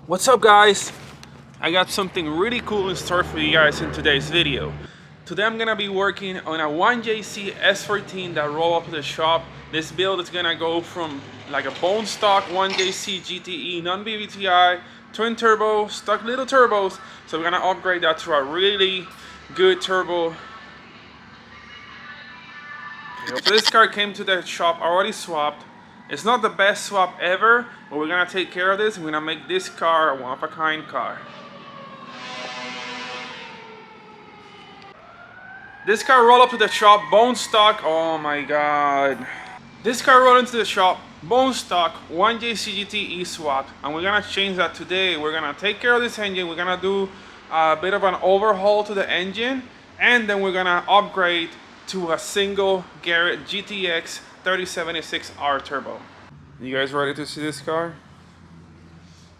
What's up, guys? I got something really cool in store for you guys in today's video. Today I'm gonna be working on a 1JZ S14 that roll up to the shop. This build is gonna go from like a bone stock 1JZ GTE non-BVTI twin turbo, stock little turbos. So we're gonna upgrade that to a really good turbo. So this car came to the shop already swapped. It's not the best swap ever, but we're gonna take care of this. We're gonna make this car a one-of-a-kind car. This car rolled up to the shop, bone stock. Oh my god. This car rolled into the shop, bone stock, 1JZGTE swap, and we're gonna change that today. We're gonna take care of this engine. We're gonna do a bit of an overhaul to the engine, and then we're gonna upgrade to a single Garrett GTX 3076R turbo. You guys ready to see this car?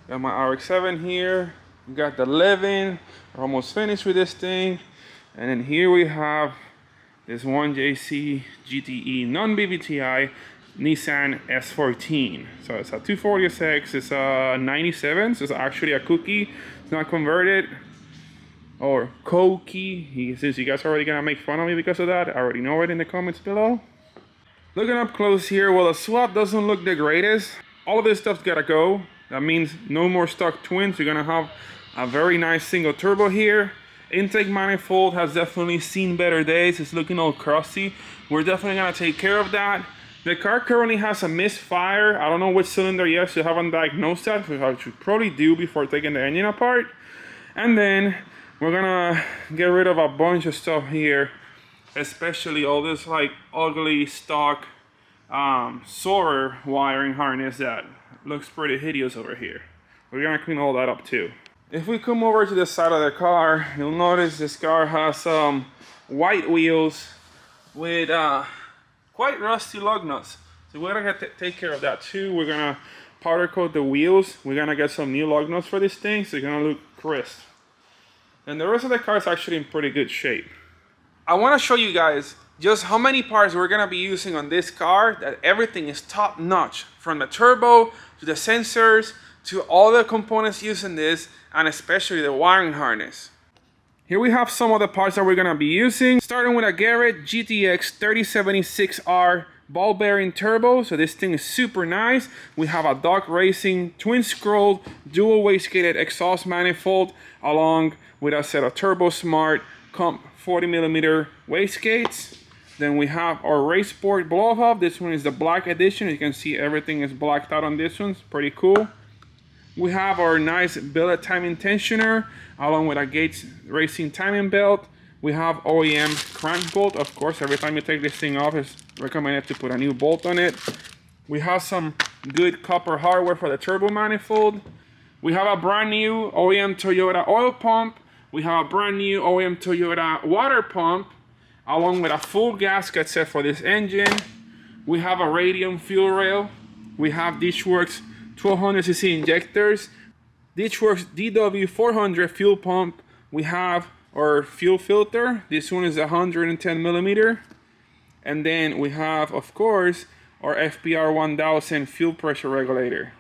Got my RX-7 here. We got the 11. We're almost finished with this thing. And then here we have this 1JZ GTE non-BVTI Nissan S14. So it's a 240SX. It's a 97. So it's actually a Kouki. It's not converted. Or Kouki. Since you guys are already gonna make fun of me because of that, I already know it in the comments below. Looking up close here, well, the swap doesn't look the greatest. All of this stuff's gotta go. That means no more stock twins. You're gonna have a very nice single turbo here. Intake manifold has definitely seen better days. It's looking all crusty. We're definitely gonna take care of that. The car currently has a misfire. I don't know which cylinder yet, so I haven't diagnosed that, which I should probably do before taking the engine apart. And then we're gonna get rid of a bunch of stuff here, especially all this like ugly stock Soarer wiring harness that looks pretty hideous over here. We're gonna clean all that up too. If we come over to the side of the car, you'll notice this car has some white wheels with quite rusty lug nuts. So we're gonna take care of that too. We're gonna powder coat the wheels. We're gonna get some new lug nuts for this thing, so it's gonna look crisp. And the rest of the car is actually in pretty good shape. I want to show you guys just how many parts we're going to be using on this car, that everything is top notch, from the turbo to the sensors to all the components used in this, and especially the wiring harness. Here we have some of the parts that we're going to be using, starting with a Garrett GTX 3076R ball bearing turbo. So this thing is super nice. We have a Dog Racing twin scrolled dual wastegated exhaust manifold, along with a set of Turbo Smart Comp 40mm wastegates. Then we have our Race Sport blow off. This one is the black edition. You can see everything is blacked out on this one. It's pretty cool. We have our nice billet timing tensioner, along with a Gates Racing timing belt. We have OEM crank bolt. Of course, every time you take this thing off, it's recommended to put a new bolt on it. We have some good copper hardware for the turbo manifold. We have a brand new OEM Toyota oil pump. We have a brand new OEM Toyota water pump, along with a full gasket set for this engine. We have a radium fuel rail. We have Ditchworks 1200cc injectors, Ditchworks DW400 fuel pump. We have our fuel filter. This one is 110mm. And then we have, of course, our FPR 1000 fuel pressure regulator.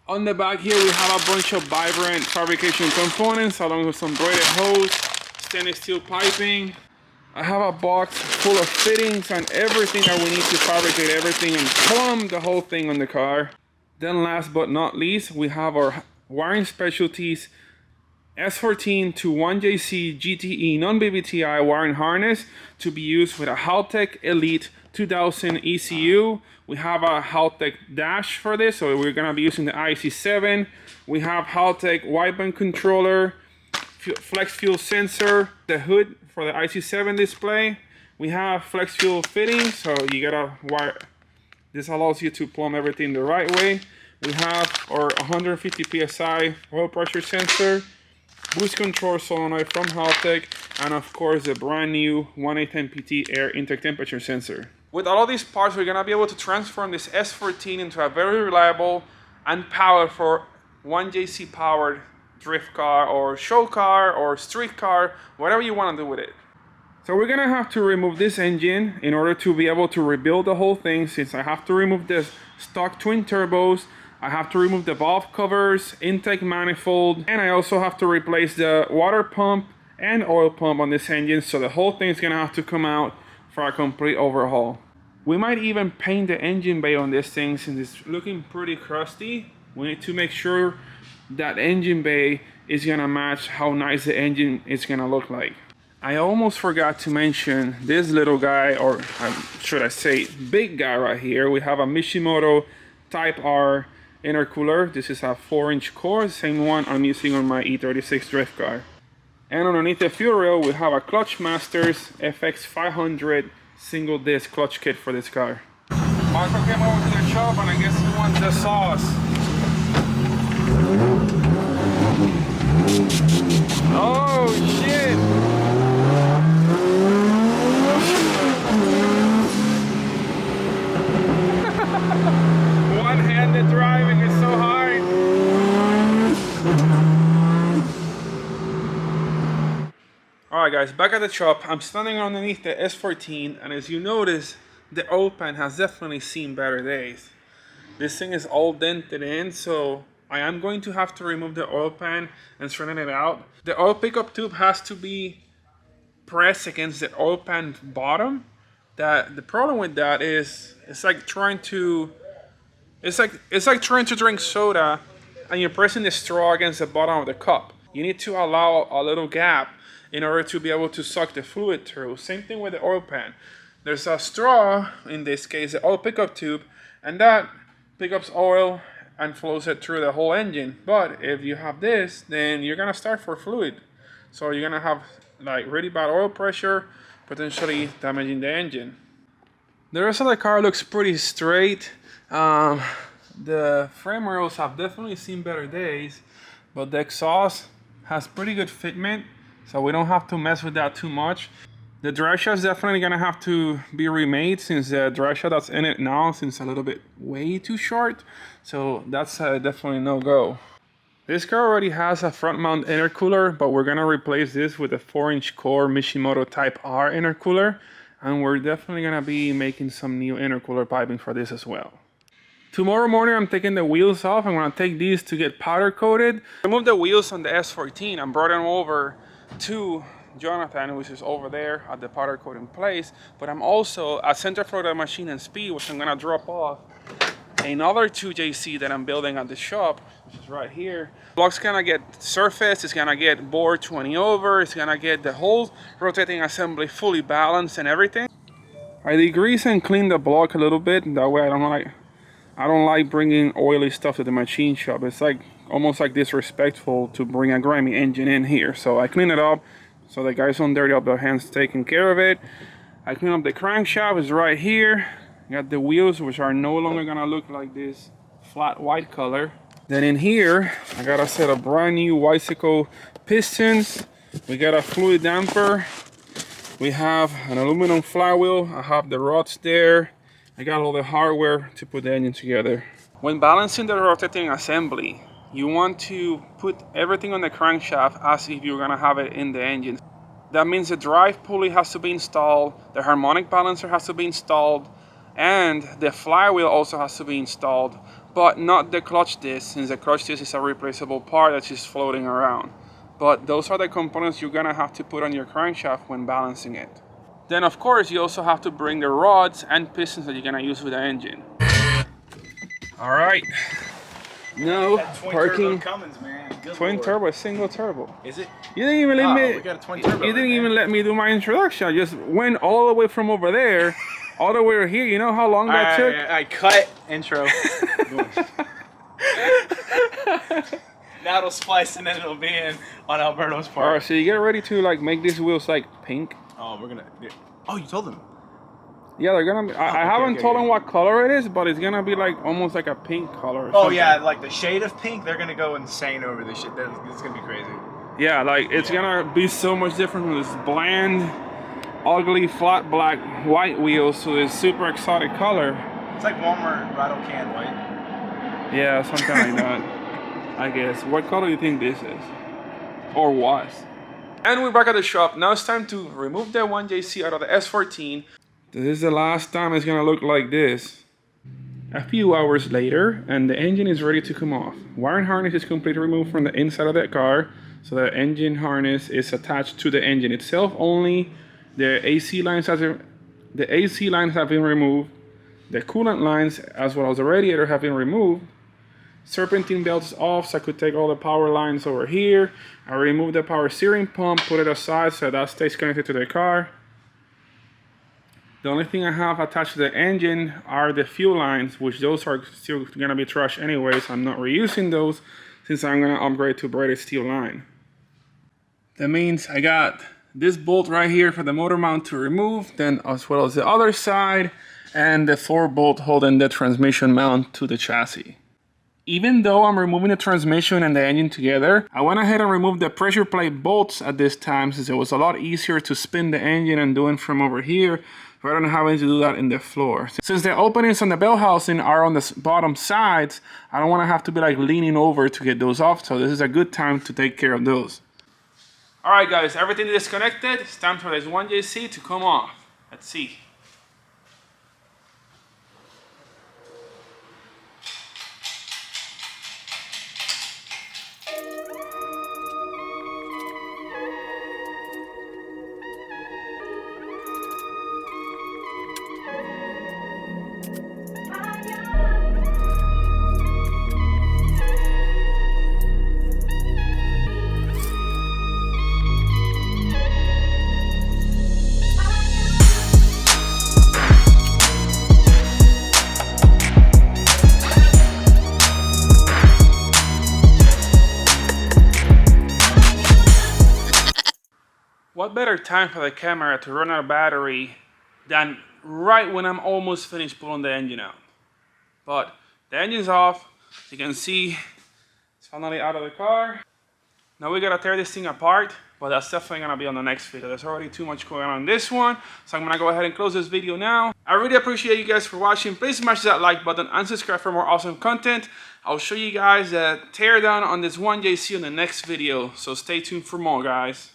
On the back here, we have a bunch of vibrant fabrication components, along with some braided hose, stainless steel piping. I have a box full of fittings and everything that we need to fabricate everything and plumb the whole thing on the car. Then last but not least, we have our Wiring Specialties S14 to 1JZ GTE non-BVTI wiring harness to be used with a HALTECH Elite 2000 ECU. We have a HALTECH dash for this, so we're gonna be using the IC7. We have HALTECH wideband controller, flex fuel sensor, the hood for the IC7 display. We have flex fuel fittings, so you gotta wire. This allows you to plumb everything the right way. We have our 150 psi oil pressure sensor, boost control solenoid from HALTECH, and of course the brand new 1810PT air intake temperature sensor. With all of these parts, we're gonna be able to transform this S14 into a very reliable and powerful 1JZ powered drift car or show car or street car, whatever you want to do with it. So we're gonna have to remove this engine in order to be able to rebuild the whole thing, since I have to remove the stock twin turbos, I have to remove the valve covers, intake manifold, and I also have to replace the water pump and oil pump on this engine, so the whole thing is gonna have to come out for a complete overhaul. We might even paint the engine bay on this thing since it's looking pretty crusty. We need to make sure that engine bay is gonna match how nice the engine is gonna look like. I almost forgot to mention this little guy, or should I say big guy right here. We have a Mishimoto Type R intercooler. This is a 4-inch core, same one I'm using on my E36 drift car. And underneath the fuel rail we have a Clutch Masters FX500 single disc clutch kit for this car. Marco came over to the shop and I guess he wants the sauce. Oh shit! One-handed driving is so hard. Alright guys, back at the shop. I'm standing underneath the S14 and as you notice, the oil pan has definitely seen better days. This thing is all dented in, so I am going to have to remove the oil pan and straighten it out. The oil pickup tube has to be pressed against the oil pan bottom. The problem with that is it's like trying to drink soda and you're pressing the straw against the bottom of the cup. You need to allow a little gap in order to be able to suck the fluid through. Same thing with the oil pan. There's a straw, in this case the oil pickup tube, and that picks up oil and flows it through the whole engine. But if you have this, then you're gonna start for fluid. So you're gonna have like really bad oil pressure, potentially damaging the engine. The rest of the car looks pretty straight. The frame rails have definitely seen better days, but the exhaust has pretty good fitment, so we don't have to mess with that too much. The drive shaft is definitely gonna have to be remade since the drive shaft that's in it now seems a little bit way too short, so that's definitely no go. This car already has a front mount intercooler, but we're gonna replace this with a 4-inch core Mishimoto Type R intercooler, and we're definitely gonna be making some new intercooler piping for this as well. Tomorrow morning I'm taking the wheels off. I'm gonna take these to get powder coated. I moved the wheels on the S14 and brought them over to Jonathan, which is over there at the powder coating place, but I'm also at Center for the Machine and Speed, which I'm gonna drop off another 2JZ that I'm building at the shop, which is right here. Block's gonna get surfaced, it's gonna get bored 20 over, it's gonna get the whole rotating assembly fully balanced and everything. I degrease and clean the block a little bit, that way I don't like bringing oily stuff to the machine shop. It's like almost like disrespectful to bring a grimy engine in here. So I clean it up so the guys don't dirty up their hands taking care of it. I clean up the crankshaft, is right here. Got the wheels, which are no longer gonna look like this flat white color. Then in here, I got a set of brand new bicycle pistons. We got a fluid damper. We have an aluminum flywheel. I have the rods there. I got all the hardware to put the engine together. When balancing the rotating assembly, you want to put everything on the crankshaft as if you're gonna have it in the engine. That means the drive pulley has to be installed, the harmonic balancer has to be installed, and the flywheel also has to be installed, but not the clutch disc, since the clutch disc is a replaceable part that's just floating around. But those are the components you're gonna have to put on your crankshaft when balancing it. Then of course you also have to bring the rods and pistons that you're gonna use with the engine. All right. No parking. Cummins, man. Twin turbo, single turbo. Is it? You didn't even let me. We got a twin turbo. You didn't even let me do my introduction. I just went all the way from over there, all the way here. You know how long that took? I cut intro. Now it'll splice and then it'll be in on Alberto's part. All right, so you get ready to like make these wheels like pink. Oh, we're gonna. Oh, you told them. Yeah, they're gonna be. I haven't told them what color it is, but it's gonna be like almost like a pink color. Or something. Yeah, like the shade of pink. They're gonna go insane over this shit. It's gonna be crazy. Yeah, like it's gonna be so much different from this bland, ugly, flat black white wheels to this super exotic color. It's like Walmart rattle can white. Yeah, something like that. I guess. What color do you think this is? Or was? And we're back at the shop. Now it's time to remove the 1JZ out of the S14. This is the last time it's gonna look like this. A few hours later, and the engine is ready to come off. Wiring harness is completely removed from the inside of that car, so the engine harness is attached to the engine itself only. The AC lines have been removed. The coolant lines, as well as the radiator, have been removed. Serpentine belt is off, so I could take all the power lines over here. I removed the power steering pump, put it aside so that stays connected to the car. The only thing I have attached to the engine are the fuel lines, which those are still gonna be trash anyways. I'm not reusing those since I'm gonna upgrade to braided steel line. That means I got this bolt right here for the motor mount to remove, then as well as the other side, and the 4-bolt holding the transmission mount to the chassis. Even though I'm removing the transmission and the engine together, I went ahead and removed the pressure plate bolts at this time since it was a lot easier to spin the engine and do it from over here rather than having to do that in the floor. Since the openings on the bell housing are on the bottom sides, I don't want to have to be like leaning over to get those off, so this is a good time to take care of those. Alright guys, everything is disconnected. It's time for this 1JZ to come off. Let's see. What better time for the camera to run out of battery than right when I'm almost finished pulling the engine out. But the engine's off, as you can see, it's finally out of the car. Now we gotta tear this thing apart, but that's definitely gonna be on the next video. There's already too much going on in this one, so I'm gonna go ahead and close this video now. I really appreciate you guys for watching. Please smash that like button and subscribe for more awesome content. I'll show you guys the teardown on this 1JZ in the next video, so stay tuned for more, guys.